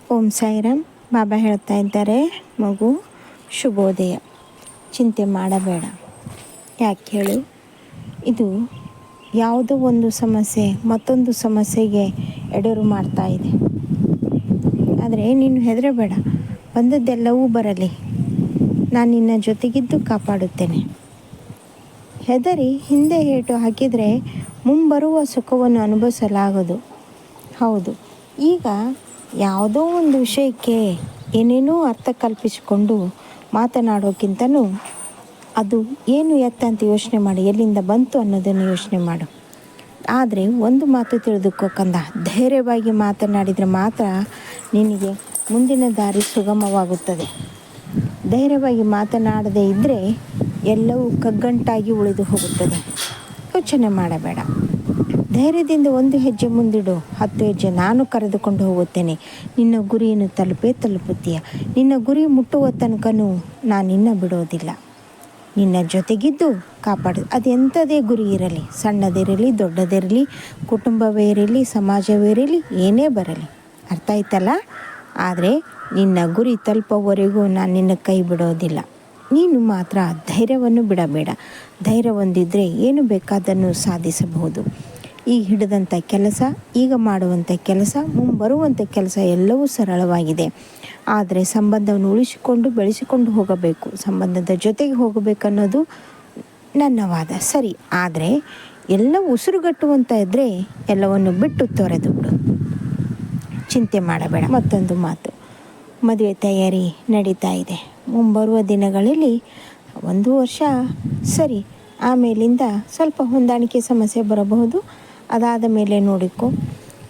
ಓಂ ಸಾಯಿರಾಮ್. ಬಾಬಾ ಹೇಳ್ತಾ ಇದ್ದಾರೆ, ಮಗು ಶುಭೋದಯ. ಚಿಂತೆ ಮಾಡಬೇಡ. ಯಾಕೆ ಹೇಳು? ಇದು ಯಾವುದೋ ಒಂದು ಸಮಸ್ಯೆ ಮತ್ತೊಂದು ಸಮಸ್ಯೆಗೆ ಎಡರು ಮಾಡ್ತಾ ಇದೆ. ಆದರೆ ನೀನು ಹೆದರಬೇಡ. ಬಂದದ್ದೆಲ್ಲವೂ ಬರಲಿ. ನಾನು ನಿನ್ನ ಜೊತೆಗಿದ್ದು ಕಾಪಾಡುತ್ತೇನೆ. ಹೆದರಿ ಹಿಂದೆ ಏಟು ಹಾಕಿದರೆ ಮುಂಬರುವ ಸುಖವನ್ನು ಅನುಭವಿಸಲಾಗದು. ಹೌದು, ಈಗ ಯಾವುದೋ ಒಂದು ವಿಷಯಕ್ಕೆ ಏನೇನೋ ಅರ್ಥ ಕಲ್ಪಿಸಿಕೊಂಡು ಮಾತನಾಡೋಕ್ಕಿಂತನೂ ಅದು ಏನು ಎತ್ತ ಅಂತ ಯೋಚನೆ ಮಾಡಿ, ಎಲ್ಲಿಂದ ಬಂತು ಅನ್ನೋದನ್ನು ಯೋಚನೆ ಮಾಡು. ಆದರೆ ಒಂದು ಮಾತು ತಿಳಿದುಕೋ ಕಂದ, ಧೈರ್ಯವಾಗಿ ಮಾತನಾಡಿದರೆ ಮಾತ್ರ ನಿನಗೆ ಮುಂದಿನ ದಾರಿ ಸುಗಮವಾಗುತ್ತದೆ. ಧೈರ್ಯವಾಗಿ ಮಾತನಾಡದೇ ಇದ್ದರೆ ಎಲ್ಲವೂ ಕಗ್ಗಂಟಾಗಿ ಉಳಿದು ಹೋಗುತ್ತದೆ. ಯೋಚನೆ ಮಾಡಬೇಡ. ಧೈರ್ಯದಿಂದ ಒಂದು ಹೆಜ್ಜೆ ಮುಂದಿಡು, 10 ಹೆಜ್ಜೆ ನಾನು ಕರೆದುಕೊಂಡು ಹೋಗುತ್ತೇನೆ. ನಿನ್ನ ಗುರಿಯನ್ನು ತಲುಪುತ್ತೀಯ. ನಿನ್ನ ಗುರಿ ಮುಟ್ಟುವ ತನಕನೂ ನಾನು ನಿನ್ನ ಬಿಡೋದಿಲ್ಲ. ನಿನ್ನ ಜೊತೆಗಿದ್ದು ಕಾಪಾಡು. ಅದೆಂಥದೇ ಗುರಿ ಇರಲಿ, ಸಣ್ಣದಿರಲಿ ದೊಡ್ಡದಿರಲಿ, ಕುಟುಂಬವೇ ಇರಲಿ ಸಮಾಜವೇ ಇರಲಿ, ಏನೇ ಬರಲಿ. ಅರ್ಥ ಆಯ್ತಲ್ಲ? ಆದರೆ ನಿನ್ನ ಗುರಿ ತಲುಪೋವರೆಗೂ ನಾನು ನಿನ್ನ ಕೈ ಬಿಡೋದಿಲ್ಲ. ನೀನು ಮಾತ್ರ ಧೈರ್ಯವನ್ನು ಬಿಡಬೇಡ. ಧೈರ್ಯ ಹೊಂದಿದ್ರೆ ಏನು ಬೇಕಾದನ್ನು ಸಾಧಿಸಬಹುದು. ಈಗ ಹಿಡಿದಂಥ ಕೆಲಸ, ಈಗ ಮಾಡುವಂಥ ಕೆಲಸ, ಮುಂಬರುವಂಥ ಕೆಲಸ ಎಲ್ಲವೂ ಸರಳವಾಗಿದೆ. ಆದರೆ ಸಂಬಂಧವನ್ನು ಉಳಿಸಿಕೊಂಡು ಬೆಳೆಸಿಕೊಂಡು ಹೋಗಬೇಕು. ಸಂಬಂಧದ ಜೊತೆಗೆ ಹೋಗಬೇಕನ್ನೋದು ನನ್ನ ವಾದ. ಸರಿ, ಆದರೆ ಎಲ್ಲ ಉಸಿರುಗಟ್ಟುವಂತ ಇದ್ದರೆ ಎಲ್ಲವನ್ನು ಬಿಟ್ಟು ತೊರೆದು ಬಿಡು. ಚಿಂತೆ ಮಾಡಬೇಡ. ಮತ್ತೊಂದು ಮಾತು, ಮದುವೆ ತಯಾರಿ ನಡೀತಾ ಇದೆ. ಮುಂಬರುವ ದಿನಗಳಲ್ಲಿ 1 ವರ್ಷ ಸರಿ, ಆಮೇಲಿಂದ ಸ್ವಲ್ಪ ಹೊಂದಾಣಿಕೆ ಸಮಸ್ಯೆ ಬರಬಹುದು. ಅದಾದ ಮೇಲೆ ನೋಡಿಕೊ,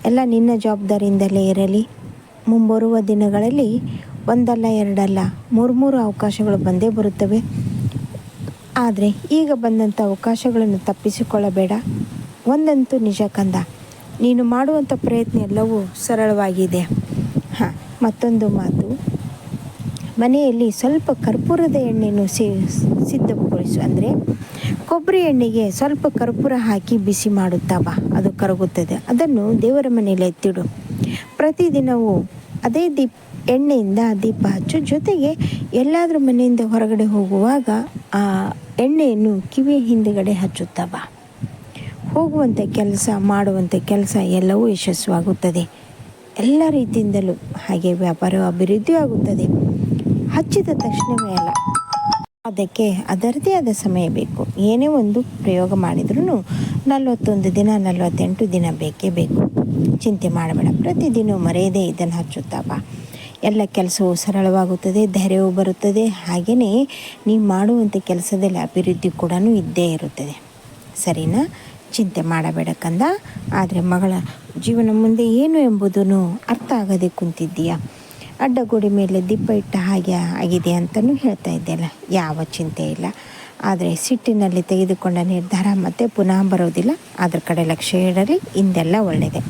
ಎಲ್ಲ ನಿನ್ನ ಜವಾಬ್ದಾರಿಯಿಂದಲೇ ಇರಲಿ. ಮುಂಬರುವ ದಿನಗಳಲ್ಲಿ 1 ಅಲ್ಲ 2 ಅಲ್ಲ 3 ಅವಕಾಶಗಳು ಬಂದೇ ಬರುತ್ತವೆ. ಆದರೆ ಈಗ ಬಂದಂಥ ಅವಕಾಶಗಳನ್ನು ತಪ್ಪಿಸಿಕೊಳ್ಳಬೇಡ. ಒಂದಂತೂ ನಿಜ ಕಂದ, ನೀನು ಮಾಡುವಂಥ ಪ್ರಯತ್ನ ಎಲ್ಲವೂ ಸರಳವಾಗಿದೆ. ಮತ್ತೊಂದು ಮಾತು, ಮನೆಯಲ್ಲಿ ಸ್ವಲ್ಪ ಕರ್ಪೂರದ ಎಣ್ಣೆಯನ್ನು ಸಿದ್ಧಗೊಳಿಸು. ಅಂದರೆ ಕೊಬ್ಬರಿ ಎಣ್ಣೆಗೆ ಸ್ವಲ್ಪ ಕರ್ಪೂರ ಹಾಕಿ ಬಿಸಿ ಮಾಡುತ್ತಾ ಬಾ, ಅದು ಕರಗುತ್ತದೆ. ಅದನ್ನು ದೇವರ ಮನೆಯಲ್ಲಿ ಎತ್ತಿಡು. ಪ್ರತಿದಿನವೂ ಅದೇ ಎಣ್ಣೆಯಿಂದ ದೀಪ ಹಚ್ಚು. ಜೊತೆಗೆ ಎಲ್ಲಾದರೂ ಮನೆಯಿಂದ ಹೊರಗಡೆ ಹೋಗುವಾಗ ಆ ಎಣ್ಣೆಯನ್ನು ಕಿವಿಯ ಹಿಂದುಗಡೆ ಹಚ್ಚುತ್ತಾ ಬಾ. ಹೋಗುವಂಥ ಕೆಲಸ, ಮಾಡುವಂಥ ಕೆಲಸ ಎಲ್ಲವೂ ಯಶಸ್ವಾಗುತ್ತದೆ. ಎಲ್ಲ ರೀತಿಯಿಂದಲೂ. ಹಾಗೆ ವ್ಯಾಪಾರ ಅಭಿವೃದ್ಧಿ ಆಗುತ್ತದೆ. ಹಚ್ಚಿದ ತಕ್ಷಣವೇ ಅಲ್ಲ, ಅದಕ್ಕೆ ಅದರದೇ ಆದ ಸಮಯ ಬೇಕು. ಏನೇ ಒಂದು ಪ್ರಯೋಗ ಮಾಡಿದ್ರೂ 41 ದಿನ 48 ದಿನ ಬೇಕೇ ಬೇಕು. ಚಿಂತೆ ಮಾಡಬೇಡ. ಪ್ರತಿದಿನ ಮರೆಯದೇ ಇದನ್ನು ಹಚ್ಚುತ್ತಾ ಬಾ. ಎಲ್ಲ ಕೆಲಸವೂ ಸರಳವಾಗುತ್ತದೆ, ಧೈರ್ಯವೂ ಬರುತ್ತದೆ. ಹಾಗೆಯೇ ನೀವು ಮಾಡುವಂಥ ಕೆಲಸದಲ್ಲಿ ಅಭಿವೃದ್ಧಿ ಕೂಡ ಇದ್ದೇ ಇರುತ್ತದೆ. ಸರಿನಾ? ಚಿಂತೆ ಮಾಡಬೇಡ ಕಂದ. ಆದರೆ ಮಗಳ ಜೀವನ ಮುಂದೆ ಏನು ಎಂಬುದನ್ನು ಅರ್ಥ ಆಗದೆ ಕುಂತಿದ್ದೀಯಾ? ಅಡ್ಡಗೋಡೆ ಮೇಲೆ ದಿಬ್ಬ ಇಟ್ಟ ಹಾಗೆ ಆಗಿದೆ ಅಂತಲೂ ಹೇಳ್ತಾ ಇದ್ದೆಲ್ಲ. ಯಾವ ಚಿಂತೆ ಇಲ್ಲ. ಆದರೆ ಸಿಟ್ಟಿನಲ್ಲಿ ತೆಗೆದುಕೊಂಡ ನಿರ್ಧಾರ ಮತ್ತೆ ಪುನಃ ಬರೋದಿಲ್ಲ. ಅದ್ರ ಕಡೆ ಲಕ್ಷ್ಯ ಇಡಲಿ. ಇಂದೆಲ್ಲ ಒಳ್ಳೆಯದೇ.